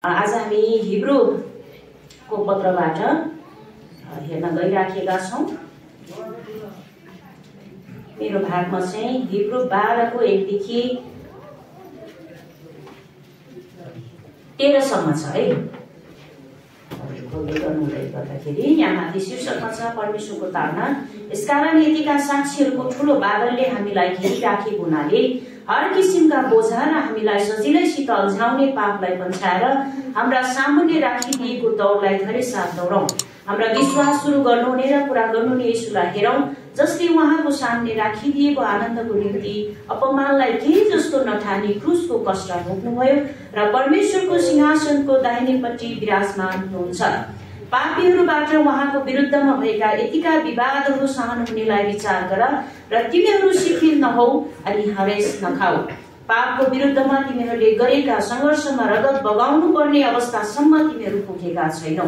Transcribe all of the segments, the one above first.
आज हामी हिब्रूको पत्रबाट हेर्न गइराखेका छौं। मेरो भागमा चाहिँ हिब्रू 12 को 1 देखि 13 सम्म छ है। गर्दाखेरि यहाँ माथि शीर्षकमा छ परमेश्वरको ताडना। यसकारण यतिका साक्षीहरूको ठूलो बादलले हामीलाई घेरिराखेको हुनाले हर किसिमका बोझा र हामीलाई सजिलैसित अल्झाउने पापलाई पन्छाएर हाम्रा सामुन्ने राखिदिएको दौडलाई धैर्य साथ दौडौं। हाम्रा विश्वास सुरु गर्नुहुने र पूरा गर्नुहुने येशूलाई हेरौं, जसले उहाँको सामने राखिदिएको आनन्दको निम्ति अपमानलाई केही जस्तो नठानी क्रुसको कष्ट भोग्नुभयो र परमेश्वरको सिंहासनको दाहिनेपट्टि विराजमान हुनुहुन्छ। पापीहरूबाट उहाँको विरुद्धमा भएका यतिका विवादहरू सहन हुनेलाई विचार गर र तिमीहरू शिथिल नहौ अनि हरेस नखाऊ। पापको विरुद्धमा तिमीहरूले गरेका संघर्षमा रगत बगाउनु पर्ने अवस्थासम्म तिमीहरू पुगेका छैनौ।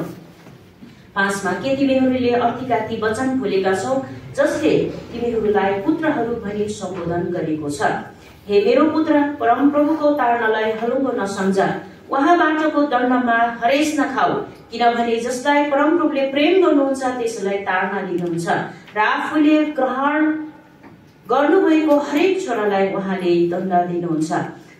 5 मा के तिमीहरूले अर्थिका ती वचन भुलेका छौ जसले तिमीहरूलाई पुत्रहरू भनी सम्बोधन गरेको छ। हे मेरो पुत्र, परमप्रभुको ताडनालाई हलुङ्गो नसम्झ, उहाँबाटको दण्डमा हरेस नखाऊ, किनभने जसलाई परमप्रभुले प्रेम गर्नुहुन्छ त्यसलाई ताडना दिनुहुन्छ र आफूले ग्रहण गर्नुभएको हरेक छोरालाई उहाँले दण्ड दिनुहुन्छ।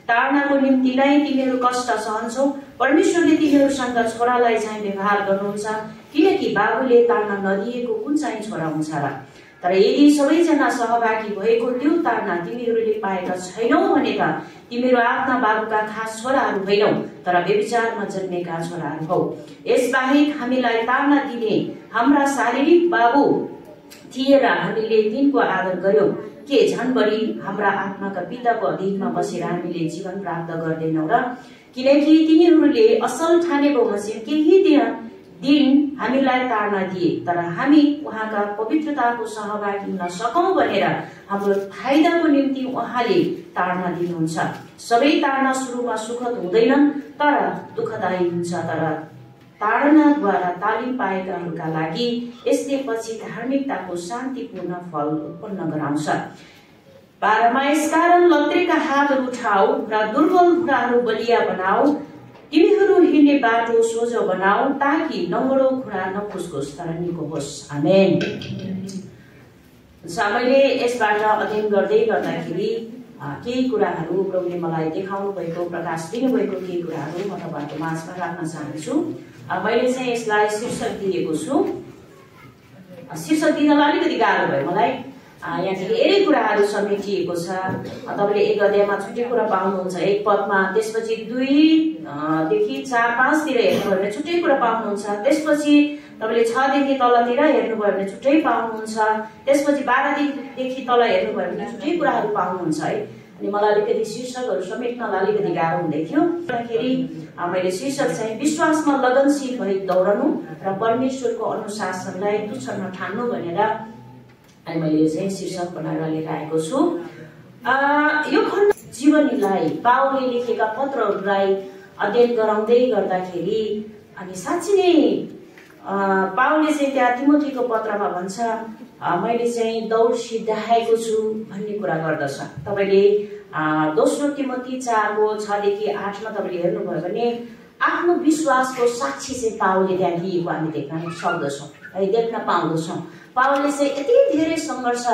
ताडनाको निम्ति नै तिमीहरू कष्ट सहन्छौ। परमेश्वरले तिमीहरूसँग छोरालाई चाहिँ व्यवहार गर्नुहुन्छ, किनकि बाबुले ताडना नदिएको कुन चाहिँ छोरा हुन्छ र। तर यदि सबैजना सहभागी भएको त्यो ताडना तिमीहरूले पाएका छैनौ भने त तिमीहरू आफ्ना बाबुका खास छोराहरू होइनौ, तर व्यभिचारमा जन्मेका छोराहरू हौ। यसबाहेक हामीलाई ताडना दिने हाम्रा शारीरिक बाबु थिए र हामीले तिनको आदर गर्यौं। के झन् बढी हाम्रा आत्माका पिताको अधीनमा बसेर हामीले जीवन प्राप्त गर्दैनौ र? किनकि तिनीहरूले असल ठाने बमोजिम केही दिन हामीलाई ताडना दिए, तर हामी उहाँका पवित्रताको सहभागी हुन सकौं भनेर हाम्रो फाइदाको निम्ति उहाँले ताडना दिनुहुन्छ। सबै ताडना सुरुमा सुखद हुँदैनन् तर दुःखदायी हुन्छ, तर ताडनाद्वारा तालिम पाएकाहरूका लागि यसले पछि धार्मिकताको शान्तिपूर्ण फल उत्पन्न गराउँछ। 12 मा यसकारण लत्रेका हातहरू उठाऊ र दुर्बल खुराहरू बलिया बनाऊ, तिमीहरू हिँड्ने बाटो सोझो बनाऊ, ताकि नङ्गडो खुरा नफुस्कोस् तर निको होस्। आमेन। मैले यसबाट अध्ययन गर्दै गर्दाखेरि केही कुराहरू प्रभुले मलाई देखाउनु भएको, प्रकाश दिनुभएको केही कुराहरू म तपाईहरुको माझमा राख्न चाहन्छु। मैले चाहिँ यसलाई शीर्षक दिएको छु। शीर्षक दिनलाई अलिकति गाह्रो भयो मलाई। यहाँ धेरै कुराहरू समेटिएको छ। तपाईले एक अध्यायमा छुट्टै कुरा पाउनुहुन्छ, एक पदमा, त्यसपछि 2 देखि 4-5 तिर हेर्नुभयो भने छुट्टै कुरा पाउनुहुन्छ, त्यसपछि तपाईले 6 देखि तलतिर हेर्नुभयो भने छुट्टै पाउनुहुन्छ, त्यसपछि 12 देखि तल हेर्नुभयो भने छुट्टै कुराहरू पाउनुहुन्छ है। अनि मलाई अलिकति शीर्षकहरू समेट्नलाई अलिकति गाह्रो हुँदै थियो। त्यसैले मैले शीर्षक चाहिँ विश्वासमा लगनशील भई दौडनु र परमेश्वरको अनुशासनलाई तुच्छ नठान्नु भनेर अनि मैले चाहिँ शीर्षक बनाएर लिएर आएको छु। यो खण्ड जीवनीलाई पावलले लेखेका पत्रहरूलाई अध्ययन गराउँदै गर्दाखेरि अनि साँच्चै नै पावलले चाहिँ त्यहाँ तिमोथीको पत्रमा भन्छ, मैले चाहिँ दौड सिद्धाएको छु भन्ने कुरा गर्दछ। तपाईले दोस्रो तिमोथी 4 को 6 देखि 8 मा तपाईले हेर्नुभयो भने आफ्नो विश्वासको साक्षी चाहिँ पावलले त्यहाँ दिएको हामी देख्न सक्दछौँ है, देख्न पाउँदछौँ। पावलले चाहिँ यति धेरै संघर्ष,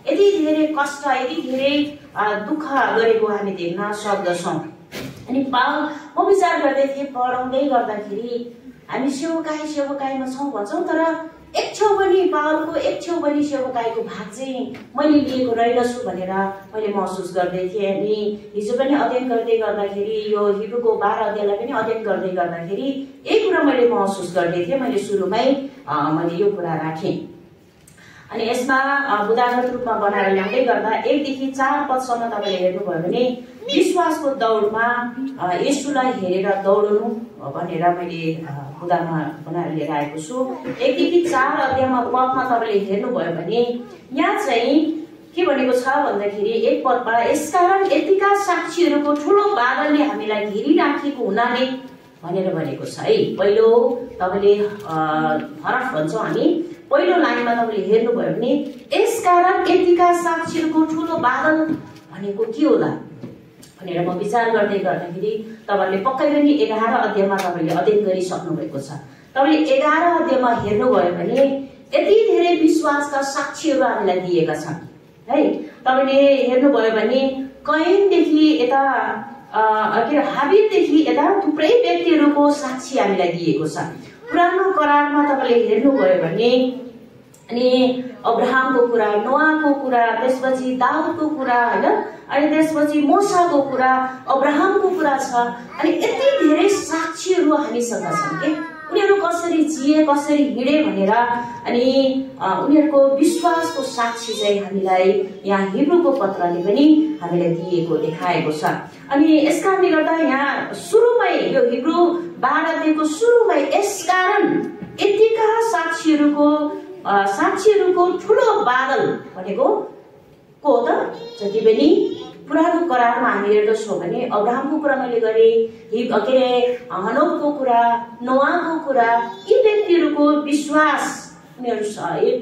यति धेरै कष्ट, यति धेरै दुःख गरेको हामी देख्न सक्दछौँ। अनि पावल म विचार गर्दै थिएँ पढाउँदै गर्दाखेरि हामी सेवकाईमा छौँ भन्छौँ, तर एक छेउ पनि पावलको एक छेउ पनि सेवकाईको भाग चाहिँ मैले लिएको रहेछु भनेर मैले महसुस गर्दै थिएँ। अनि हिजो पनि अध्ययन गर्दै गर्दाखेरि यो हिब्रूको 12 अध्यायलाई पनि अध्ययन गर्दै गर्दाखेरि एक कुरा मैले महसुस गर्दै थिएँ। मैले सुरुमै मैले यो कुरा राखेँ। अनि यसमा उदाहरण रूपमा बनाएर ल्याउँदै गर्दा 1 देखि 4 पदसम्म तपाईले हेर्नुभयो भने विश्वासको दौडमा येशूलाई हेरेर दौडनु भनेर मैले उदाहरण बनाएर लिएर आएको छु। 1 देखि 4 अध्यायमा पदमा तपाईले हेर्नुभयो भने यहाँ चाहिँ के भनेको छ भन्दाखेरि 1 पदमा यसकारण यतिका साक्षीहरूको ठूलो बादलले हामीलाई घेरिराखेको हुनाले भनेर भनेको छ है। पहिलो तपाईले हरफ भन्छौँ हामी, पहिलो लाइनमा तपाईले हेर्नुभयो भने यसकारण यतिका साक्षीहरूको ठूलो बादल भनेको के होला? भनेर म विचार गर्दाखेरि तपाईहरुले पक्कै पनि 11 अध्यायमा तपाईले अध्ययन गरिसक्नु भएको छ। तपाईले 11 अध्यायमा हेर्नुभयो भने यति धेरै विश्वासका साक्षीहरु हामीलाई दिएका छन् है। तपाईले हेर्नुभयो भने कैनदेखि यता हाबिलदेखि यता थुप्रै व्यक्तिहरुको साक्षी हामीलाई दिएको छ। पुरानो करारमा तपाईले हेर्नुभयो भने अनि अब्राहमको कुरा, नोआको कुरा, त्यसपछि दाउदको कुरा हैन, अनि त्यसपछि मूसाको कुरा, अब्राहमको कुरा छ। अनि यति धेरै साक्षीहरु हामीसँग छन् के उनीहरु कसरी जिए, कसरी हिँडे भनेर। अनि उनीहरुको विश्वासको साक्षी चाहिँ हामीलाई यहाँ हिब्रूको पत्रले पनि हामीलाई दिएको देखाएको छ। अनि यसकारणले गर्दा यहाँ सुरुमै यो हिब्रू 12 अध्यायको सुरुमै यसकारण यतिका साक्षीहरुको ठूलो बादल भनेको को त? जति पनि पुरानो करारमा हामी हेर्दछौँ भने अब्राहमको कुरा मैले गरे, हनोकको कुरा, नोआको कुरा, यी व्यक्तिहरुको विश्वास उनीहरु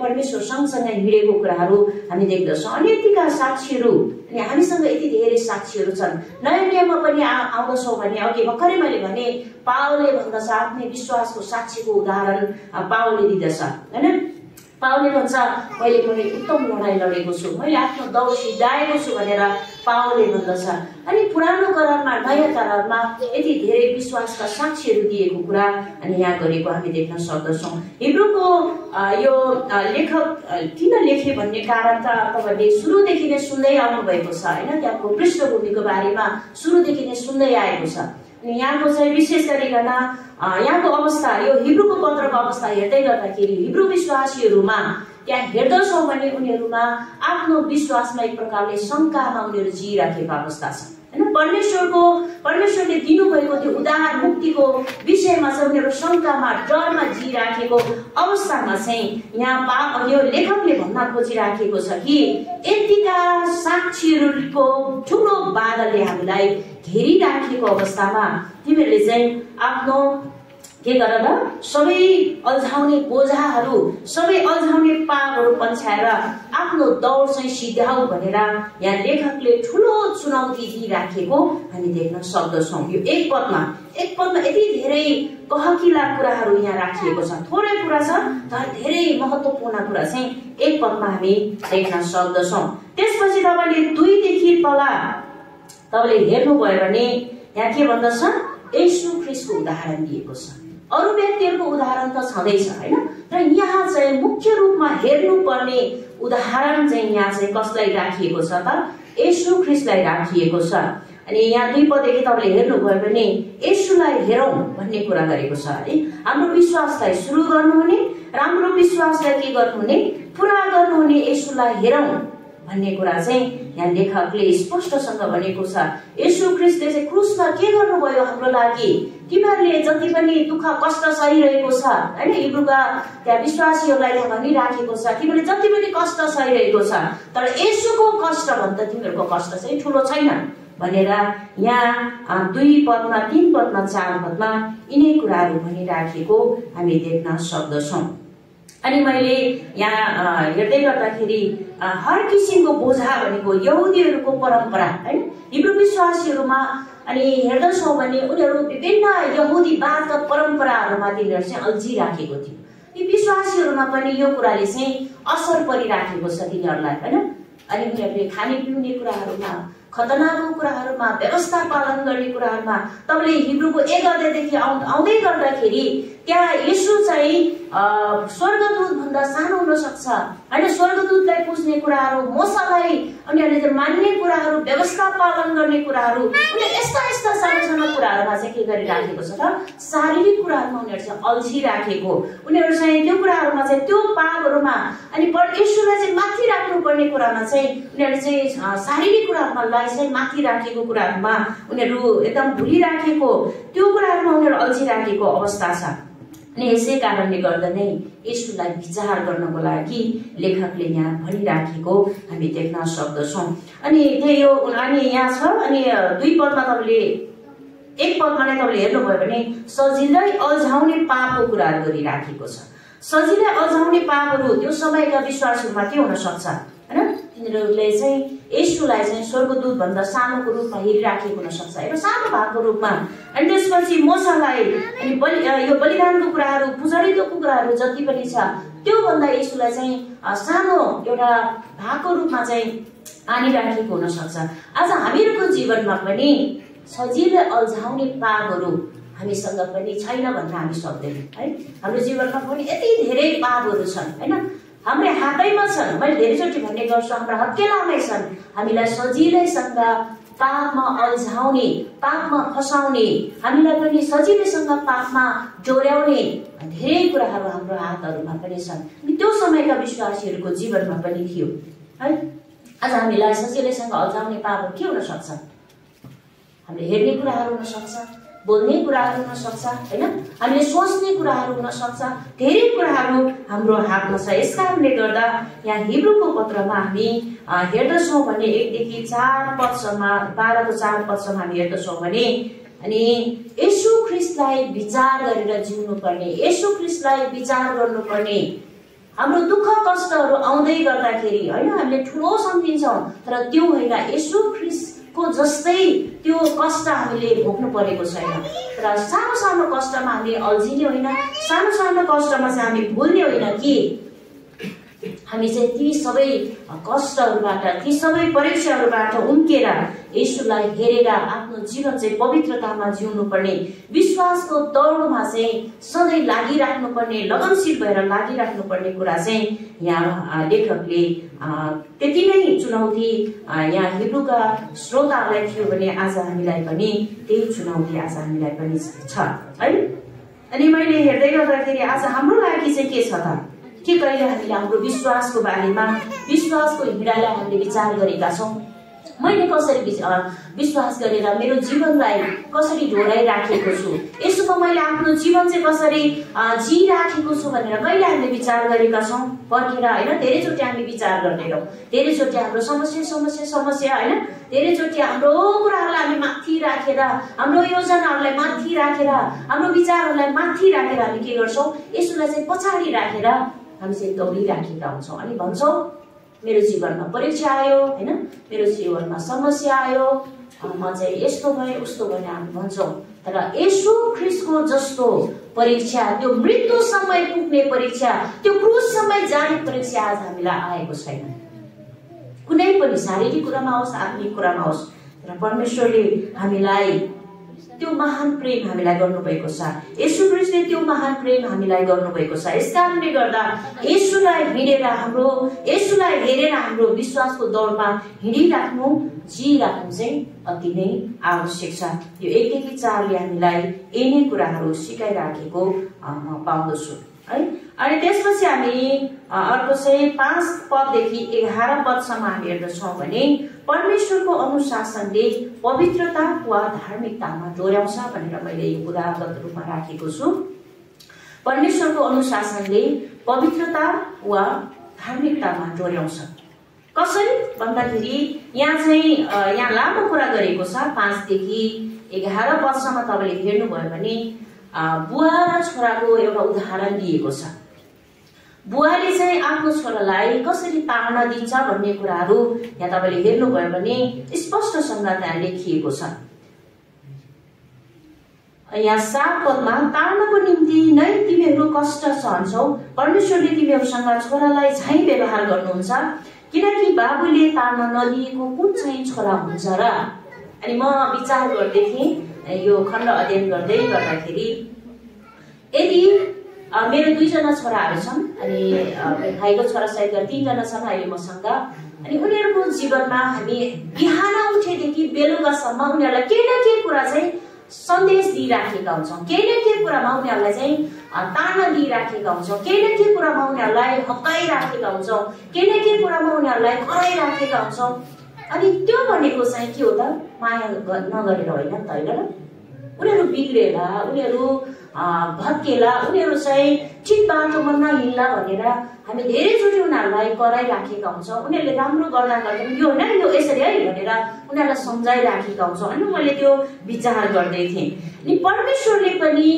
परमेश्वर सँगसँगै हिँडेको कुराहरु हामी देख्दछौँ। अनि यतिका साक्षीहरु अनि हामीसँग यति धेरै साक्षीहरु छन्। नयाँ नियममा पनि आउँदछौँ भने अघि भर्खरै मैले भने पावलले भन्दछ आफ्नै विश्वासको साक्षीको उदाहरण पावलले दिँदछ हैन। पावलले भन्छ मैले कुनै उत्तम लडाई लडेको छु, मैले आफ्नो दौड सिद्धाएको छु भनेर पावलले भन्दछ। अनि पुरानो करारमा नयाँ करारमा यति धेरै विश्वासका साक्षीहरु दिएको कुरा अनि यहाँ गरेको हामी देख्न सक्दछौँ। हिब्रूको यो लेखक किन लेखे भन्ने कारण त तपाईले सुरुदेखि नै सुन्दै आउनु भएको छ हैन। त्यहाँको पृष्ठभूमिको बारेमा सुरुदेखि नै सुन्दै आएको छ। अनि यहाँको चाहिँ विशेष गरिकन यहाँको अवस्था, यो हिब्रूको पत्रको अवस्था हेर्दै गर्दाखेरि हिब्रू विश्वासीहरुमा त्यहाँ हेर्दछौँ भने उनीहरुमा आफ्नो विश्वासमा एक प्रकारले शंकामा उनीहरु जिइराखेको अवस्था छ हैन। परमेश्वरले दिनुभएको त्यो उद्धार मुक्तिको विषयमा चाहिँ उनीहरु शंकामा, डरमा जिइराखेको अवस्थामा चाहिँ यहाँ यो लेखकले भन्न खोजिराखेको छ कि यतिका साक्षीहरुको ठूलो बादलले हामीलाई घेरिराखेको अवस्थामा तिमीहरूले चाहिँ आफ्नो के गर न सबै अल्झाउने बोझाहरू, सबै अल्झाउने पापहरू पन्छाएर आफ्नो दौड चाहिँ सिध्याऊ भनेर यहाँ लेखकले ठूलो चुनौती दिइराखेको हामी देख्न सक्दछौँ। यो एक पदमा यति धेरै कहकिला कुराहरू यहाँ राखिएको छ। थोरै कुरा छ तर धेरै महत्त्वपूर्ण कुरा चाहिँ एक पदमा हामी देख्न सक्दछौँ। त्यसपछि तपाईले 2 देखि तल तपाईले हेर्नुभयो भने यहाँ के भन्दछ? येशू ख्रीष्टको उदाहरण दिएको छ। अरु व्यक्तिहरुको उदाहरण त छँदैछ हैन, र यहाँ चाहिँ मुख्य रूपमा हेर्नुपर्ने उदाहरण चाहिँ यहाँ चाहिँ कसलाई राखिएको छ त? येशू ख्रीष्टलाई राखिएको छ। अनि यहाँ 2 पददेखि तपाईले हेर्नुभयो भने येशूलाई हेरौं भन्ने कुरा गरेको छ है। हाम्रो विश्वासलाई सुरु गर्नुहुने, राम्रो विश्वासलाई के गर्नुहुने, पूरा गर्नुहुने येशूलाई हेरौं भन्ने कुरा चाहिँ यहाँ लेखकले स्पष्टसँग भनेको छ। येशू ख्रीष्टले चाहिँ क्रुसमा के गर्नुभयो हाम्रो लागि? तिमीहरूले जति पनि दुःख कष्ट सहिरहेको छ हैन, हिब्रूका त्यहाँ विश्वासीहरूलाई यहाँ भनिराखेको छ तिमीले जति पनि कष्ट सहिरहेको छ, तर येशूको कष्ट भन्दा तिमीहरूको कष्ट चाहिँ ठूलो छैन भनेर यहाँ 2 पदमा, 3 पदमा, 4 पदमा यिनै कुराहरू भनिराखेको हामी देख्न सक्दछौँ। अनि मैले यहाँ हेर्दै गर्दाखेरि हर किसिमको बोझा भनेको यहुदीहरूको परम्परा हैन, हिब्रू विश्वासीहरूमा अनि हेर्दछौँ भने उनीहरू विभिन्न यहुदीवादका परम्पराहरूमा तिनीहरू चाहिँ अल्झिराखेको थियो। यी विश्वासीहरूमा पनि यो कुराले चाहिँ असर परिराखेको छ तिनीहरूलाई हैन। अनि उनीहरूले खाने पिउने कुराहरूमा, खतनाको कुराहरूमा, व्यवस्था पालन गर्ने कुराहरूमा तपाईले हिब्रूको 1 अध्यायदेखि आउँदै गर्दाखेरि त्यहाँ येशू चाहिँ स्वर्गदूत भन्दा सानो हुन सक्छ हैन। स्वर्गदूतलाई पुज्ने कुराहरू, मूसालाई उनीहरूले चाहिँ मान्ने कुराहरू, व्यवस्था पालन गर्ने कुराहरू, उनीहरूले यस्ता सानो कुराहरूमा चाहिँ के गरिराखेको छ त? शारीरिक कुराहरूमा उनीहरू चाहिँ अल्झिराखेको, उनीहरू चाहिँ त्यो कुराहरूमा चाहिँ त्यो पापहरूमा अनि येशूलाई चाहिँ माथि राख्नुपर्ने कुरामा चाहिँ उनीहरू चाहिँ शारीरिक कुराहरूमा चाहिँ माथि राखेको कुराहरूमा उनीहरू एकदम भुलिराखेको, त्यो कुराहरूमा उनीहरू अल्झिराखेको अवस्था छ। अनि यसै कारणले गर्दा नै येशूलाई विचार गर्नको लागि लेखकले यहाँ भनिराखेको हामी देख्न सक्दछौँ। अनि त्यो अनि यहाँ छ। अनि 2 पदमा तपाईले 1 पदमा नै तपाईले हेर्नुभयो भने सजिलै अल्झाउने पापको कुराहरू गरिराखेको छ। सजिलै अल्झाउने पापहरू त्यो समयका विश्वासहरूमा के हुन सक्छ? हैन। तिनीहरूले चाहिँ येशूलाई चाहिँ स्वर्गदूत भन्दा सानोको रूपमा हेरिराखेको हुन सक्छ, एउटा सानो भागको रूपमा। अनि त्यसपछि मोसालाई अनि यो बलिदानको कुराहरू, पुजारीको कुराहरू जति पनि छ त्यो भन्दा येशूलाई चाहिँ सानो एउटा भागको रूपमा चाहिँ आनिराखेको हुन सक्छ। आज हामीहरूको जीवनमा पनि सजिलै अल्झाउने पापहरू हामीसँग पनि छैन भन्न हामी सक्दैनौँ है। हाम्रो जीवनमा पनि यति धेरै पापहरू छन् हैन, हाम्रै हातैमा छन्। मैले धेरैचोटि भन्ने गर्छु, हाम्रा हत्केलामै छन्। हामीलाई सजिलैसँग पापमा अल्झाउने, पापमा फसाउने, हामीलाई पनि सजिलैसँग पापमा डोर्याउने धेरै कुराहरू हाम्रो हातहरूमा पनि छन्। त्यो समयका विश्वासीहरूको जीवनमा पनि थियो है। आज हामीलाई सजिलैसँग अल्झाउने पापहरू के हुन सक्छ? हामीले हेर्ने कुराहरू हुन सक्छ, बोल्ने कुराहरू हुन सक्छ हैन, हामीले सोच्ने कुराहरू हुन सक्छ, धेरै कुराहरू हाम्रो हातमा छ। यसकारणले गर्दा यहाँ हिब्रूको पत्रमा हामी हेर्दछौँ भने 1 देखि 4 पदसम्म, 12 को 4 पदसम्म हामी हेर्दछौँ भने अनि येशू ख्रीष्टलाई विचार गरेर जिउनु पर्ने, येशू ख्रीष्टलाई विचार गर्नुपर्ने। हाम्रो दुःख कष्टहरू आउँदै गर्दाखेरि हैन हामीले ठुलो सम्झिन्छौँ, तर त्यो होइन, येशू ख्रीष्टको जस्तै त्यो कष्ट हामीले भोग्नु परेको छैन। र सानो सानो कष्टमा हामी अल्झिने होइन, सानो सानो कष्टमा चाहिँ हामी भुल्ने होइन कि हामी चाहिँ ती सबै कष्टहरूबाट, ती सबै परीक्षाहरूबाट उम्केर येशूलाई हेरेर आफ्नो जीवन चाहिँ पवित्रतामा जिउनु पर्ने, विश्वासको दौडमा चाहिँ सधैँ लागिराख्नु पर्ने, लगनशील भएर लागिराख्नु पर्ने कुरा चाहिँ यहाँ लेखकले त्यति नै चुनौती यहाँ हिब्रूका श्रोताहरूलाई थियो भने आज हामीलाई पनि त्यही चुनौती आज हामीलाई पनि छ है। अनि मैले हेर्दै गर्दाखेरि आज हाम्रो लागि चाहिँ के छ त, के कहिले हामीले हाम्रो विश्वासको बारेमा, विश्वासको हिँडालाई हामीले विचार गरेका छौँ? मैले कसरी विश्वास गरेर मेरो जीवनलाई कसरी ढोराइराखेको छु, यसोमा मैले आफ्नो जीवन चाहिँ कसरी जिइराखेको छु भनेर कहिले हामीले विचार गरेका छौँ? पर्खेर होइन, धेरैचोटि हामी विचार गर्दैनौँ, धेरैचोटि हाम्रो समस्या होइन, धेरैचोटि हाम्रो कुराहरूलाई हामी माथि राखेर, हाम्रो योजनाहरूलाई माथि राखेर, हाम्रो विचारहरूलाई माथि राखेर हामी के गर्छौँ? यसोलाई चाहिँ पछाडि राखेर हामी चाहिँ दौडिराखेका हुन्छौँ। अनि भन्छौँ मेरो जीवनमा परीक्षा आयो हैन, मेरो जीवनमा समस्या आयो, म चाहिँ यस्तो भएँ उस्तो भएँ हामी भन्छौँ। तर येशू ख्रीष्टको जस्तो परीक्षा, त्यो मृत्युसम्म पुग्ने परीक्षा, त्यो क्रुससम्म जाने परीक्षा आज हामीलाई आएको छैन। कुनै पनि शारीरिक कुरामा होस्, आत्मिक कुरामा होस्, तर परमेश्वरले हामीलाई त्यो महान प्रेम हामीलाई गर्नुभएको छ। येशू ख्रीष्टले त्यो महान प्रेम हामीलाई गर्नुभएको छ। यसकारणले गर्दा येशूलाई हिँडेर हाम्रो, येशूलाई हेरेर हाम्रो विश्वासको दौडमा हिँडिराख्नु, जिइराख्नु चाहिँ अति नै आवश्यक छ। यो 1 देखि 4 ले हामीलाई यही नै कुराहरू सिकाइराखेको म पाउँदछु है। अनि त्यसपछि हामी अर्को चाहिँ 5 पददेखि 11 पदसम्म हामी हेर्दछौँ भने परमेश्वरको अनुशासनले पवित्रता वा धार्मिकतामा डोर्याउँछ भनेर मैले यो उदाहरणगत रूपमा राखेको छु। परमेश्वरको अनुशासनले पवित्रता वा धार्मिकतामा डोर्याउँछ। कसरी भन्दाखेरि यहाँ चाहिँ यहाँ लामो कुरा गरेको छ। 5 देखि 11 पदसम्म तपाईँले हेर्नुभयो भने बुवा र छोराको एउटा उदाहरण दिएको छ। बुवाले चाहिँ आफ्नो छोरालाई कसरी ताड्न दिन्छ भन्ने कुराहरू यहाँ तपाईँले हेर्नुभयो भने स्पष्टसँग त्यहाँ लेखिएको छ। यहाँ 7 पदमा ताड्नको निम्ति नै तिमीहरू कष्ट सहन्छौ, परमेश्वरले तिमीहरूसँग छोरालाई झैं व्यवहार गर्नुहुन्छ, किनकि बाबुले ताड्न नदिएको कुन चाहिँ छोरा हुन्छ र। अनि म विचार गर्दै थिएँ यो खण्ड अध्ययन गर्दै गर्दाखेरि, यदि मेरो 2 जना छोराहरू छन् अनि भाइको छोरा सहित 3 जना छन् अहिले मसँग, अनि उनीहरूको जीवनमा हामी बिहान उठेदेखि बेलुकासम्म उनीहरूलाई केही न केही कुरा चाहिँ सन्देश दिइराखेका हुन्छौँ, केही न केही कुरामा उनीहरूलाई चाहिँ ताड्न दिइराखेका हुन्छौँ, केही न केही कुरामा उनीहरूलाई हप्काइराखेका हुन्छौँ, केही न केही कुरामा उनीहरूलाई कराइराखेका हुन्छौँ। अनि त्यो भनेको चाहिँ के हो त, माया नगरेर होइन त होइन र। उनीहरू बिग्रेला, उनीहरू भत्केला, उनीहरू चाहिँ ठिक बाटोमा नहिँड्ला भनेर हामी धेरैचोटि उनीहरूलाई कराइराखेका हुन्छौँ। उनीहरूले राम्रो गर्दा गर्दा यो होइन यो यसरी है भनेर उनीहरूलाई सम्झाइराखेका हुन्छौँ। अनि मैले त्यो विचार गर्दै थिएँ। अनि परमेश्वरले पनि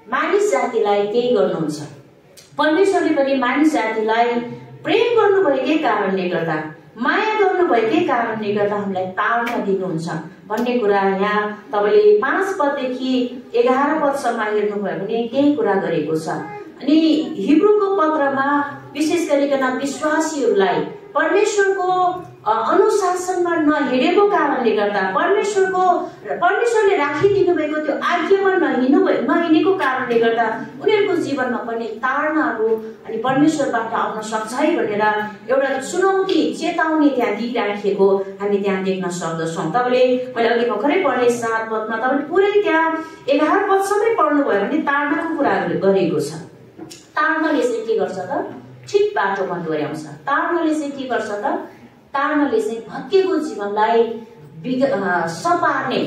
मानिस जातिलाई त्यही गर्नुहुन्छ। परमेश्वरले पनि मानिस जातिलाई प्रेम गर्नुभएकै कारणले गर्दा, माया गर्नुभएकै कारणले गर्दा हामीलाई ताड्न दिनुहुन्छ भन्ने कुरा यहाँ तपाईँले 5 पददेखि 11 पदसम्म हेर्नुभयो भने त्यही कुरा गरेको छ। अनि हिब्रूको पत्रमा विशेष गरिकन विश्वासीहरूलाई परमेश्वरको अनुशासनमा नहिँडेको कारणले गर्दा, परमेश्वरले राखिदिनु भएको त्यो आज्ञामा नहिँडेको कारणले गर्दा उनीहरूको जीवनमा पनि ताडनाहरू अनि परमेश्वरबाट आउन सक्छ है भनेर एउटा चुनौती, चेतावनी त्यहाँ दिइराखिएको हामी त्यहाँ देख्न सक्दछौँ। तपाईँले मैले अघि भर्खरै पढेँ 7 पदमा, तपाईँले पुरै त्यहाँ 11 पदसम्मै पढ्नुभयो भने ताडनाको कुराहरू गरेको छ। ताड्नाले चाहिँ के गर्छ त? ठिक बाटोमा डोर्याउँछ। ताड्नाले चाहिँ के गर्छ त? ताड्नाले चाहिँ भत्किएको जीवनलाई सपार्ने,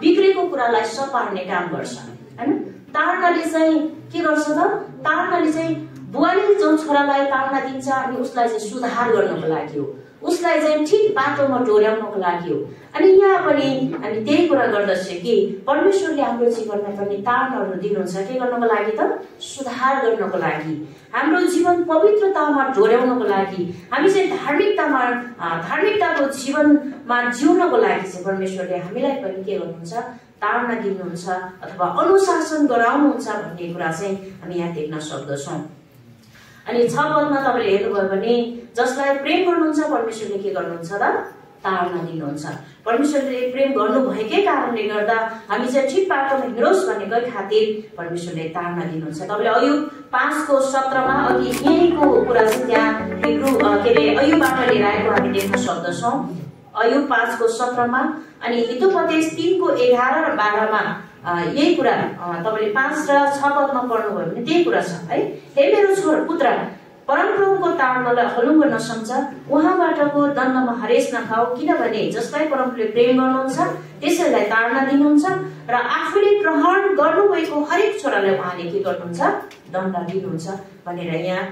बिग्रेको कुरालाई सपार्ने काम गर्छ हैन। ताड्नाले चाहिँ के गर्छ त? ताड्नाले चाहिँ बुवाले जो छोरालाई ताड्ना दिन्छ अनि उसलाई चाहिँ सुधार गर्नको लागि हो, उसलाई चाहिँ ठिक बाटोमा डोर्याउनको लागि हो। अनि यहाँ पनि हामी त्यही कुरा गर्दछ कि परमेश्वरले हाम्रो जीवनमा पनि ताडनाहरू दिनुहुन्छ के गर्नको लागि त? सुधार गर्नको लागि, हाम्रो जीवन पवित्रतामा डोर्याउनको लागि, हामी चाहिँ धार्मिकताको जीवनमा जिउनको लागि चाहिँ परमेश्वरले हामीलाई पनि के गर्नुहुन्छ? ताडना दिनुहुन्छ अथवा अनुशासन गराउनुहुन्छ भन्ने कुरा चाहिँ हामी यहाँ देख्न सक्दछौँ। अनि 6 पदमा तपाईँले हेर्नुभयो भने जसलाई प्रेम गर्नुहुन्छ परमेश्वरले के गर्नुहुन्छ त? ताडना दिनुहुन्छ। परमेश्वरले प्रेम गर्नुभएकै कारणले गर्दा हामी चाहिँ ठिक बाटोमा हिँडोस् भन्नेकै खातिर परमेश्वरले ताडना दिनुहुन्छ। तपाईँले अयुब 5:17मा अघि यहीँको कुरा चाहिँ त्यहाँ अयुबबाट लिएर आएको हामी देख्न सक्दछौँ। अयुब 5:17मा अनि हितोपदेश 3:11 र 12मा यही कुरा तपाईँले 5 र 6 पदमा पढ्नुभयो भने त्यही कुरा छ है। हे मेरो पुत्र, परमप्रभुको ताडनालाई हलुङ्गो नसम्झ, उहाँबाटको दण्डमा हरेस नखाऊ, किनभने जसलाई परमप्रभुले प्रेम गर्नुहुन्छ त्यसैलाई ताडना दिनुहुन्छ र आफूले ग्रहण गर्नुभएको हरेक छोरालाई उहाँले के गर्नुहुन्छ? दण्ड दिनुहुन्छ भनेर यहाँ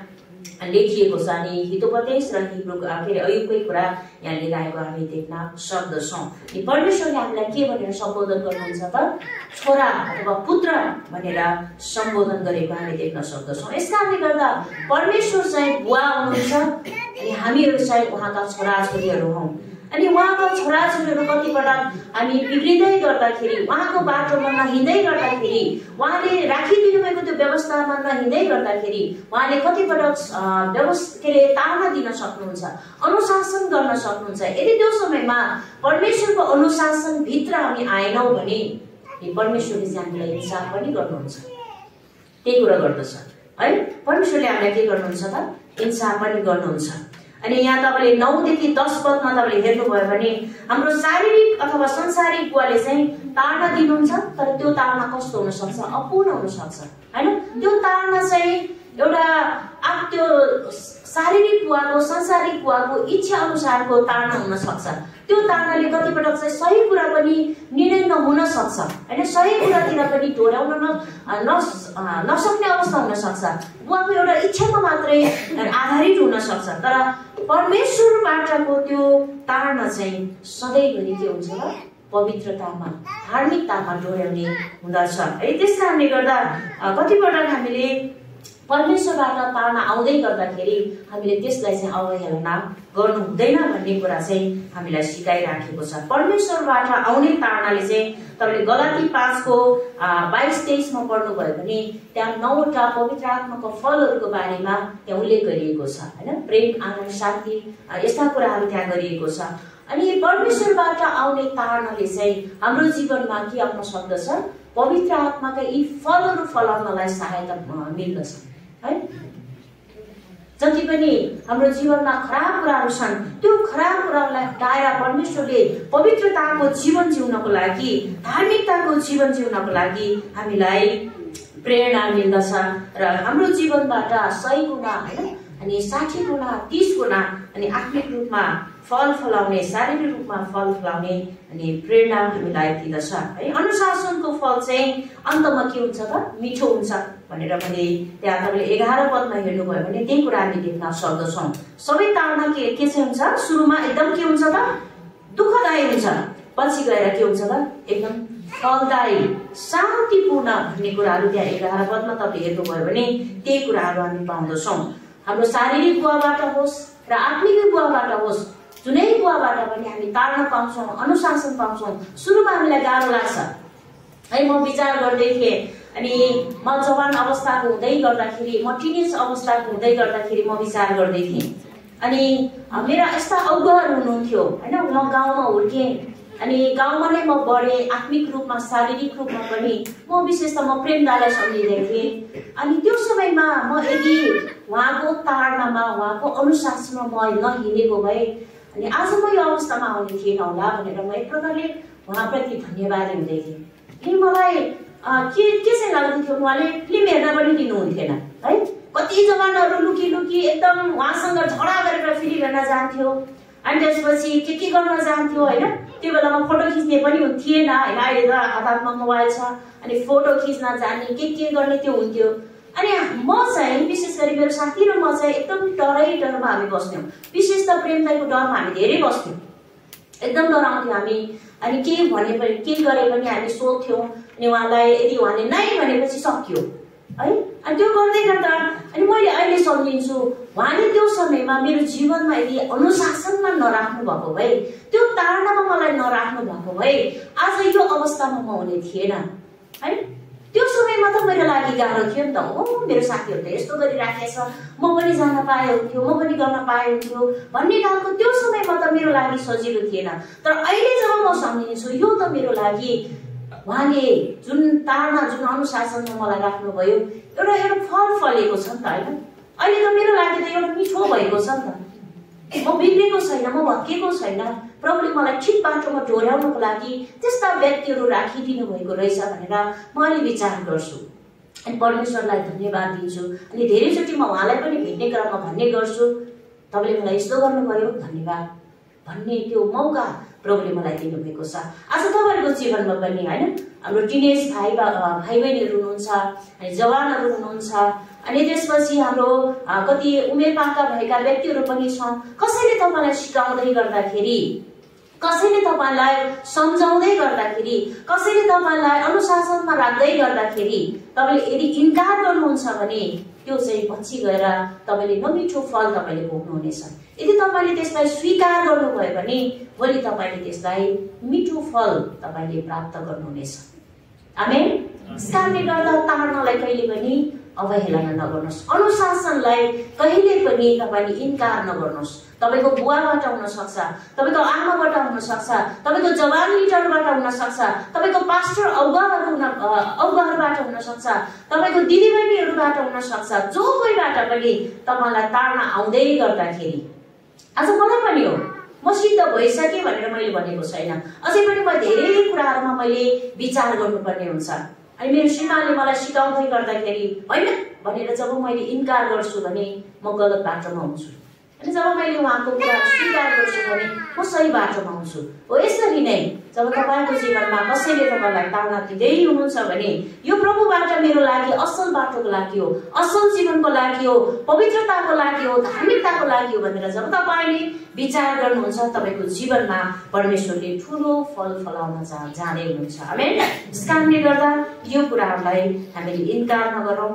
लेखिएको छ। अनि हितोपदेश र अयुबकै कुरा यहाँ लिएर आएको हामी देख्न सक्दछौँ। अनि परमेश्वरले हामीलाई के भनेर सम्बोधन गर्नुहुन्छ त? छोरा अथवा पुत्र भनेर सम्बोधन गरेको हामी देख्न सक्दछौँ। यस कारणले गर्दा परमेश्वर चाहिँ बुवा हुनुहुन्छ अनि हामीहरू चाहिँ उहाँका छोराछोरीहरू हौँ। अनि उहाँका छोराछोरीहरू कतिपटक हामी बिग्रिँदै गर्दाखेरि, उहाँको बाटोमा नहिँड्दै गर्दाखेरि, उहाँले राखिदिनु भएको त्यो व्यवस्थामा नहिँड्दै गर्दाखेरि उहाँले कतिपटक ताडना दिन सक्नुहुन्छ, अनुशासन गर्न सक्नुहुन्छ। यदि त्यो समयमा परमेश्वरको अनुशासन भित्र हामी आएनौँ भने परमेश्वरले चाहिँ हामीलाई इन्साफ पनि गर्नुहुन्छ। त्यही कुरा गर्दछ है। परमेश्वरले हामीलाई के गर्नुहुन्छ त? इन्साफ पनि गर्नुहुन्छ। अनि यहाँ तपाईँले 9 देखि 10 पदमा तपाईँले हेर्नुभयो भने हाम्रो शारीरिक अथवा संसारिक बुवाले चाहिँ ताडना दिनुहुन्छ, तर त्यो ताडना कस्तो हुन सक्छ? अपूर्ण हुन सक्छ हैन। त्यो ताडना चाहिँ एउटा त्यो शारीरिक बुवाको, संसारिक बुवाको इच्छा अनुसारको ताडना हुन सक्छ। त्यो ताडनाले कतिपटक चाहिँ सही कुरा पनि निर्णय नहुन सक्छ हैन, सही कुरातिर पनि डोर्याउन नसक्ने अवस्था हुन सक्छ। बुवाको एउटा इच्छामा मात्रै आधारित हुन सक्छ। तर परमेश्वरबाटको त्यो ताडना चाहिँ सधैँभरि के हुन्छ र? पवित्रतामा, धार्मिकतामा डोर्याउने हुँदछ है। त्यस कारणले गर्दा कतिपटक हामीले परमेश्वरबाट ताडना आउँदै गर्दाखेरि हामीले त्यसलाई चाहिँ अवहेलना गर्नु हुँदैन भन्ने कुरा चाहिँ हामीलाई सिकाइराखेको छ। परमेश्वरबाट आउने ताडनाले चाहिँ तपाईँले गलाती 5:22-23मा पढ्नुभयो भने त्यहाँ 9वटा पवित्र आत्माको फलहरूको बारेमा त्यहाँ उल्लेख गरिएको छ हैन। प्रेम, आनन्द, शान्ति यस्ता कुराहरू त्यहाँ गरिएको छ। अनि परमेश्वरबाट आउने ताडनाले चाहिँ हाम्रो जीवनमा के आउन सक्दछ? पवित्र आत्माका यी फलहरू फलाउनलाई सहायता मिल्दछ है। जति पनि हाम्रो जीवनमा खराब कुराहरू छन् त्यो खराब कुराहरूलाई हटाएर परमेश्वरले पवित्रताको जीवन जिउनको लागि, धार्मिकताको जीवन जिउनको लागि हामीलाई प्रेरणा मिल्दछ र हाम्रो जीवनबाट 100 गुणा हैन, अनि 60 गुणा, 30 गुणा अनि आत्मिक रूपमा फल फलाउने, शारीरिक रूपमा फल फलाउने अनि प्रेरणा हामीलाई दिँदछ है। अनुशासनको फल चाहिँ अन्तमा के हुन्छ त? मिठो हुन्छ भनेर मैले त्यहाँ तपाईँले 11 पदमा हेर्नुभयो भने त्यही कुरा हामी देख्न सक्दछौँ। सबै ताडना के चाहिँ हुन्छ? सुरुमा एकदम के हुन्छ त? दुःखदायी हुन्छ, पछि गएर के हुन्छ त? एकदम फलदायी, शान्तिपूर्ण भन्ने कुराहरू त्यहाँ 11 पदमा तपाईँले हेर्नुभयो भने त्यही कुराहरू हामी पाउँदछौँ। हाम्रो शारीरिक बुवाबाट होस् र आत्मिक बुवाबाट होस्, जुनै बुवाबाट पनि हामी ताड्न पाउँछौँ, अनुशासन पाउँछौँ। सुरुमा हामीलाई गाह्रो लाग्छ है। म विचार गर्दै थिएँ, अनि म जवान अवस्थाको हुँदै गर्दाखेरि, म टिनेज अवस्थाको हुँदै गर्दाखेरि म विचार गर्दै थिएँ। अनि मेरा यस्ता अगुवाहरू हुनुहुन्थ्यो होइन। म गाउँमा हुर्केँ, अनि गाउँमा नै म बढेँ, आत्मिक रूपमा शारीरिक रूपमा पनि। म विशेष त म प्रेमदालाई सम्झिँदै थिएँ। अनि त्यो समयमा म यदि उहाँको ताडनामा, उहाँको अनुशासनमा म नहिँडेको भए अनि आज म यो अवस्थामा आउने थिएन होला भनेर म एक प्रकारले उहाँप्रति धन्यवादी हुँदै थिएँ। अनि मलाई के चाहिँ लाग्दथ्यो, उहाँले फिल्म हेर्न पनि दिनुहुन्थेन है। कति जवानहरू लुकी लुकी एकदम उहाँसँग झगडा गरेर फिल्म हेर्न जान्थ्यो, अनि त्यसपछि के गर्न जान्थ्यो होइन। त्यो बेलामा फोटो खिच्ने पनि थिएन होइन। अहिले त हातमा मोबाइल छ, अनि फोटो खिच्न जाने के गर्ने त्यो हुन्थ्यो। अनि म चाहिँ विशेष गरी मेरो साथी र म चाहिँ एकदम डरमा हामी बस्थ्यौँ। विशेष त प्रेमदाईको डरमा हामी धेरै बस्थ्यौँ, एकदम डराउँथ्यौँ हामी। अनि केही भने पनि, केही गरे पनि हामी सोध्थ्यौँ, अनि उहाँलाई यदि उहाँले नै भनेपछि सक्यो है। अनि त्यो गर्दै गर्दा अनि मैले अहिले सम्झिन्छु, उहाँले त्यो समयमा मेरो जीवनमा यदि अनुशासनमा नराख्नु भएको भए, त्यो ताडनामा मलाई नराख्नु भएको भए आज यो अवस्थामा म हुने थिएन है। त्यो समयमा त मेरो लागि गाह्रो थियो नि त। हो, मेरो साथीहरू त यस्तो गरिराखेछ, म पनि जान पाए हुन्थ्यो, म पनि गर्न पाए हुन्थ्यो भन्ने खालको त्यो समयमा त मेरो लागि सजिलो थिएन। तर अहिले जब म सम्झिन्छु, यो त मेरो लागि उहाँले जुन ताडना, जुन अनुशासनमा मलाई राख्नुभयो, एउटा फल फलेको छ नि त होइन। अहिले त मेरो लागि त एउटा मिठो भएको छ नि त। म बिग्रेको छैन, म भत्किएको छैन। प्रभुले मलाई ठिक बाटोमा डोर्याउनको लागि त्यस्ता व्यक्तिहरू राखिदिनु भएको रहेछ भनेर म अहिले विचार गर्छु। अनि परमेश्वरलाई धन्यवाद दिन्छु। अनि धेरैचोटि म उहाँलाई पनि भेट्ने क्रममा भन्ने गर्छु, तपाईँले मलाई यस्तो गर्नुभयो, धन्यवाद भन्ने त्यो मौका प्रभुले मलाई दिनुभएको छ। आज तपाईँहरूको जीवनमा पनि होइन, हाम्रो टिनेज भाइ बहिनीहरू हुनुहुन्छ, अनि जवानहरू हुनुहुन्छ, अनि त्यसपछि हाम्रो कति उमेर पाका भएका व्यक्तिहरू पनि छौँ। कसैले तपाईँलाई सिकाउँदै गर्दाखेरि, कसैले तपाईँलाई सम्झाउँदै गर्दाखेरि, कसैले तपाईँलाई अनुशासनमा राख्दै गर्दाखेरि तपाईँले यदि इन्कार गर्नुहुन्छ भने त्यो चाहिँ पछि गएर तपाईँले नमिठो फल तपाईँले भोग्नुहुनेछ। यदि तपाईँले त्यसलाई स्वीकार गर्नुभयो भने भोलि तपाईँले त्यसलाई मिठो फल तपाईँले प्राप्त गर्नुहुनेछ। आमेन। यसकारणले गर्दा ताड्नलाई कहिले पनि अवहेलना नगर्नुहोस्, अनुशासनलाई कहिले पनि तपाईँले इन्कार नगर्नुहोस्। तपाईँको बुवाबाट हुन सक्छ, तपाईँको आमाबाट हुन सक्छ, तपाईँको जवान लिडरबाट हुन सक्छ, तपाईँको पास्टर अगुवाहरूबाट हुन सक्छ, तपाईँको दिदीबहिनीहरूबाट हुन सक्छ। जो कोहीबाट पनि तपाईँलाई ताड्न आउँदै गर्दाखेरि, आज मलाई पनि हो, म सिद्ध भइसकेँ भनेर मैले भनेको छैन। अझै पनि म धेरै कुराहरूमा मैले विचार गर्नुपर्ने हुन्छ। अनि मेरो श्रीमानले मलाई सिकाउँदै गर्दाखेरि होइन भनेर जब मैले इन्कार गर्छु भने म गलत बाटोमा हुन्छु, अनि जब मैले उहाँको कुरा स्वीकार गर्छु भने म सही बाटोमा हुन्छु। हो, यसरी नै जब तपाईँको जीवनमा कसैले तपाईँलाई ताड्ना दिँदै हुनुहुन्छ भने यो प्रभुबाट मेरो लागि असल बाटोको लागि हो, असल जीवनको लागि हो, पवित्रताको लागि हो, धार्मिकताको लागि हो भनेर जब तपाईँले विचार गर्नुहुन्छ, तपाईँको जीवनमा परमेश्वरले ठुलो फल फलाउन जाँदै हुनुहुन्छ। आमेन। यसकारणले गर्दा यो कुराहरूलाई हामीले इन्कार नगरौँ,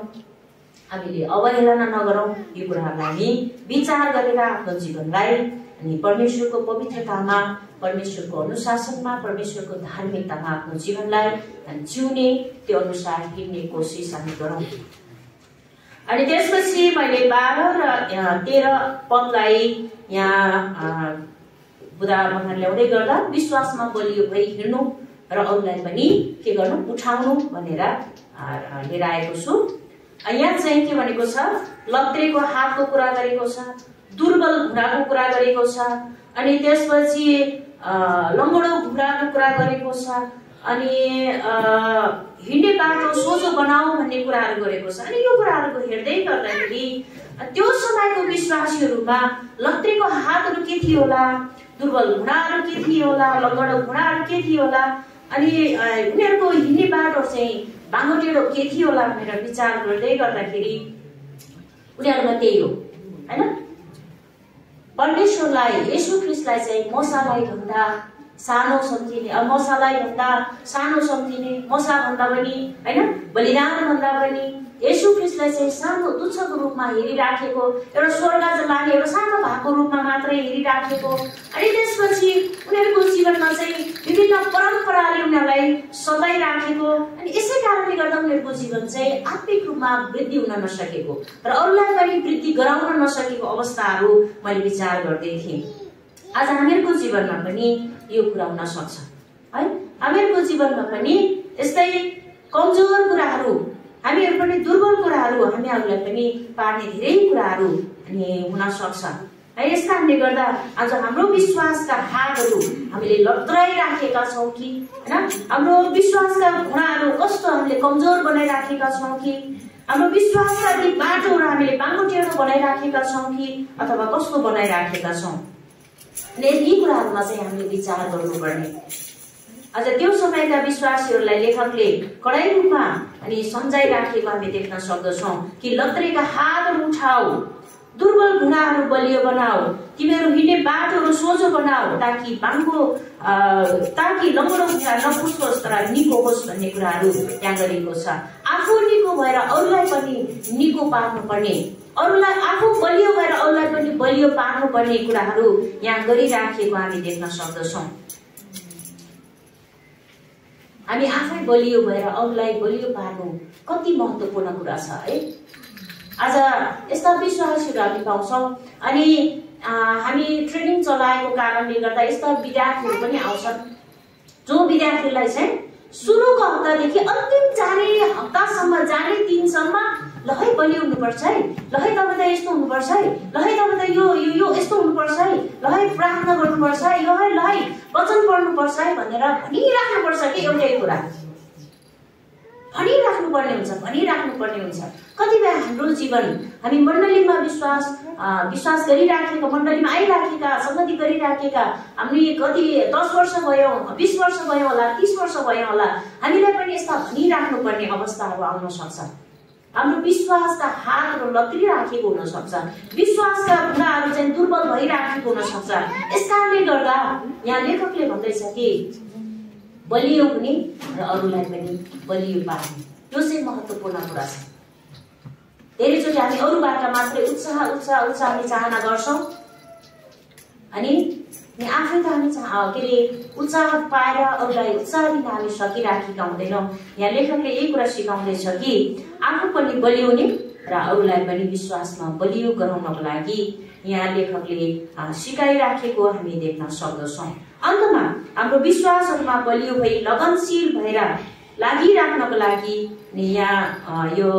हामीले अवहेलना नगरौँ। यो कुराहरूलाई हामी विचार गरेर आफ्नो जीवनलाई अनि परमेश्वरको पवित्रतामा, परमेश्वरको अनुशासनमा, परमेश्वरको धार्मिकतामा आफ्नो जीवनलाई जिउने, त्यो अनुसार हिँड्ने कोसिस हामी गरौँ। अनि त्यसपछि मैले 12 र 13 पदलाई यहाँ बुदामा ल्याउँदै गर्दा विश्वासमा बलियो भई हिँड्नु र अरूलाई पनि के गर्नु, उठाउनु भनेर लिएर आएको छु। यहाँ चाहिँ के भनेको छ, लत्रेको हातको कुरा गरेको छ, दुर्बल घुँडाको कुरा गरेको छ, अनि त्यसपछि लङ्गडो घुँडाको कुरा गरेको छ, अनि हिँड्ने बाटो सोझो बनाऊ भन्ने कुराहरू गरेको छ। अनि यो कुराहरूको हेर्दै गर्दाखेरि त्यो समयको विश्वासीहरूमा लत्रेको हातहरू के थियो होला, दुर्बल घुँडाहरू के थियो होला, लङ्गडो घुँडाहरू के थियो होला, अनि उनीहरूको हिँड्ने बाटो चाहिँ बाङ्गोटेडो के थियो होला भनेर विचार गर्दै गर्दाखेरि उनीहरूमा त्यही हो होइन। परमेश्वरलाई, येशू ख्रीष्टलाई चाहिँ मसालाई भन्दा सानो सम्झिने, मसालाई भन्दा सानो सम्झिने, मसा भन्दा पनि हैन बलिदान भन्दा पनि येशू ख्रीष्टलाई चाहिँ सानो तुच्छको रूपमा हेरिराखेको, एउटा स्वर्ग लाने एउटा सानो भागको रूपमा मात्रै हेरिराखेको। अनि त्यसपछि उनीहरूको जीवनमा चाहिँ विभिन्न परम्पराले उनीहरूलाई सताइराखेको। अनि यसै कारणले गर्दा उनीहरूको जीवन चाहिँ आत्मिक रूपमा वृद्धि हुन नसकेको र अरूलाई पनि वृद्धि गराउन नसकेको अवस्थाहरू मैले विचार गर्दै थिएँ। आज हामीहरूको जीवनमा पनि यो कुरा हुन सक्छ है। हामीहरूको जीवनमा पनि यस्तै कमजोर कुराहरू, हामीहरू पनि दुर्बल कुराहरू हामीहरूलाई पनि पार्ने धेरै कुराहरू अनि हुन सक्छ है। यस कारणले गर्दा आज हाम्रो विश्वासका हातहरू हामीले लत्राइराखेका छौँ कि हैन, हाम्रो विश्वासका घुँडाहरू कस्तो हामीले कमजोर बनाइराखेका छौँ कि, हाम्रो विश्वासका ती बाटोहरू हामीले बाङ्गो टेढो बनाइराखेका छौँ कि अथवा कस्तो बनाइराखेका छौँ। यी कुराहरूमा चाहिँ हामीले विचार गर्नुपर्ने। अझ त्यो समयका विश्वासीहरूलाई लेखकले कडै रूपमा अनि सम्झाइराखेको हामी देख्न सक्दछौँ कि लत्रेका हातहरू उठाऊ, दुर्बल घुँडाहरू बलियो बनाऊ, तिमीहरू हिँड्ने बाटोहरू सोझो बनाऊ, ताकि लङ्गडो घुँडा नपुछोस् तर निको होस् भन्ने कुराहरू यहाँ गरिएको छ। आफू निको भएर अरूलाई पनि निको पार्नुपर्ने, अरूलाई आफू बलियो भएर अरूलाई पनि बलियो पार्नुपर्ने कुराहरू यहाँ गरिराखेको हामी देख्न सक्दछौँ। हामी आफै बलियो भएर अरूलाई बलियो पार्नु कति महत्त्वपूर्ण कुरा छ है। आज यस्ता विश्वासहरू हामी पाउँछौँ अनि हामी ट्रेनिङ चलाएको कारणले गर्दा यस्ता विद्यार्थीहरू पनि आउँछन् जो विद्यार्थीलाई चाहिँ सुरुको हप्तादेखि अन्तिम जाने हप्तासम्म जाने दिनसम्म ल है बलियो हुनुपर्छ है, ल है तपाईँ त यस्तो हुनुपर्छ है, ल है तपाईँ त यो यस्तो हुनुपर्छ है, ल है प्रार्थना गर्नुपर्छ है, ल है वचन पढ्नुपर्छ है भनेर भनिराख्नुपर्छ कि एउटै कुरा भनिराख्नुपर्ने हुन्छ। कतिपय हाम्रो जीवन हामी मण्डलीमा विश्वास गरिराखेका, मण्डलीमा आइराखेका, संगति गरिराखेका, हामी कति 10 वर्ष भयो, 20 वर्ष भयो होला, 30 वर्ष भयो होला, हामीलाई पनि यस्ता भनिराख्नुपर्ने अवस्थाहरू आउन सक्छ। हाम्रो विश्वासका हातहरू लत्रिराखेको हुन सक्छ, विश्वासका घुँडाहरू चाहिँ दुर्बल भइराखेको हुन सक्छ। यस कारणले गर्दा यहाँ लेखकले भन्दैछ कि बलियो हुने र अरूलाई पनि बलियो पार्ने, यो चाहिँ महत्त्वपूर्ण कुरा छ। धेरैचोटि हामी अरूबाट मात्रै उत्साह हामी चाहना गर्छौँ अनि आफै त हामी उत्साह पाएर अरूलाई उत्साह दिन हामी सकिराखेका हुँदैनौँ। यहाँ लेखकले यही कुरा सिकाउँदैछ कि आफू पनि बलियो हुने र अरूलाई पनि विश्वासमा बलियो गराउनको लागि यहाँ लेखकले सिकाइराखेको हामी देख्न सक्दछौँ। अन्तमा हाम्रो विश्वासहरूमा बलियो भई लगनशील भएर लागिराख्नको लागि यहाँ यो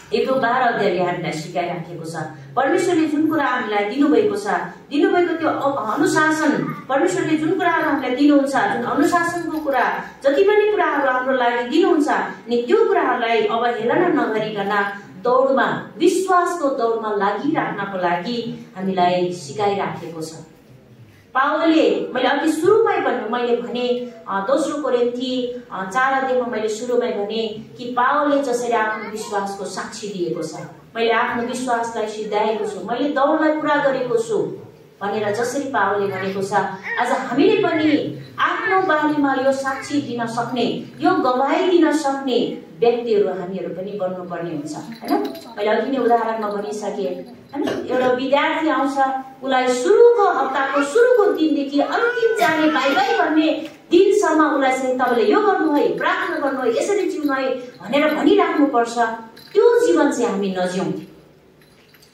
1:12 अध्यायले हामीलाई सिकाइराखेको छ। परमेश्वरले जुन कुरा हामीलाई दिनुभएको त्यो अनुशासन, परमेश्वरले जुन कुराहरू हामीलाई दिनुहुन्छ, जुन अनुशासनको कुरा, जति पनि कुराहरू हाम्रो लागि दिनुहुन्छ नि त्यो कुराहरूलाई अवहेलना नगरिकन दौडमा, विश्वासको दौडमा लागिराख्नको लागि हामीलाई सिकाइराखेको छ। पावलले मैले अघि सुरुमै मैले भने 2 कोरिन्थी 4 अध्यायमा मैले सुरुमै भने कि पावलले जसरी आफ्नो विश्वासको साक्षी दिएको छ, मैले आफ्नो विश्वासलाई सिद्धाएको छु, मैले दौडलाई पुरा गरेको छु भनेर जसरी पावलले भनेको छ, आज हामीले पनि आफ्नो बारेमा यो साक्षी दिन सक्ने, यो गवाही दिन सक्ने व्यक्तिहरू हामीहरू पनि बन्नुपर्ने हुन्छ हैन। मैले अघि नै उदाहरणमा भनिसकेँ हैन। एउटा विद्यार्थी आउँछ, उसलाई सुरुको हप्ताको सुरुको दिनदेखि अन्तिम जाने बाई गर्ने दिनसम्म उसलाई चाहिँ तपाईँले यो गर्नु है, प्रार्थना गर्नु है, यसरी जिउनु है भनेर भनिराख्नुपर्छ। त्यो जीवन चाहिँ हामी नजिउँ।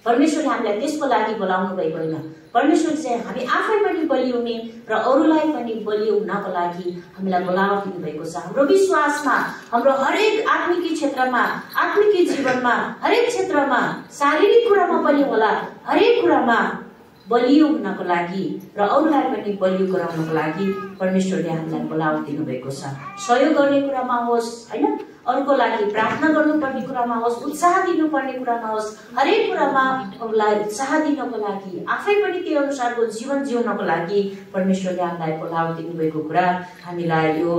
परमेश्वरले हामीलाई त्यसको लागि बोलाउनु भएको होइन। परमेश्वर चाहिँ हामी आफै पनि बलियो हुने र अरूलाई पनि बलियो हुनको लागि हामीलाई बोलाव दिनुभएको छ। हाम्रो विश्वासमा, हाम्रो हरेक आत्मिक क्षेत्रमा, आत्मिक जीवनमा, हरेक क्षेत्रमा, शारीरिक कुरामा पनि होला, हरेक कुरामा बलियो हुनको लागि र अरूलाई पनि बलियो गराउनको लागि परमेश्वरले हामीलाई बोलाव दिनुभएको छ। सहयोग गर्ने कुरामा होस् हैन, अरूको लागि प्रार्थना गर्नुपर्ने कुरामा होस्, उत्साह दिनुपर्ने कुरामा होस्, हरेक कुरामा अरूलाई उत्साह दिनको लागि, आफै पनि त्यो अनुसारको जीवन जिउनको लागि परमेश्वरले हामीलाई बोलाव दिनुभएको कुरा हामीलाई यो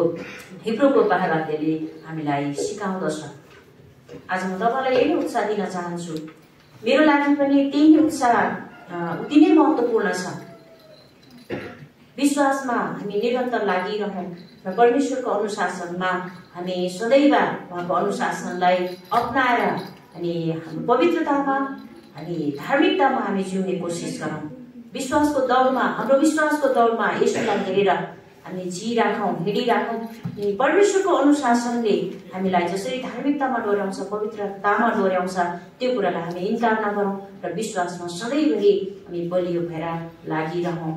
हिब्रूको 12 अध्यायले हामीलाई सिकाउँदछ। आज म तपाईँलाई यही उत्साह दिन चाहन्छु। मेरो लागि पनि त्यही उत्साह उति नै महत्त्वपूर्ण छ। विश्वासमा हामी निरन्तर लागिरहौँ र परमेश्वरको अनुशासनमा हामी सदैव उहाँको अनुशासनलाई अपनाएर अनि हाम्रो पवित्रतामा अनि धार्मिकतामा हामी जिउने कोसिस गरौँ। विश्वासको दौडमा हाम्रो विश्वासको दौडमा यसोलाई हेरेर हामी जिराखौँ, हिँडिराखौँ। परमेश्वरको अनुशासनले हामीलाई जसरी धार्मिकतामा डोर्याउँछ, पवित्रतामा डोर्याउँछ, त्यो कुरालाई हामी इन्कार नगरौँ र विश्वासमा सधैँभरि हामी बलियो भएर लागिरहौँ।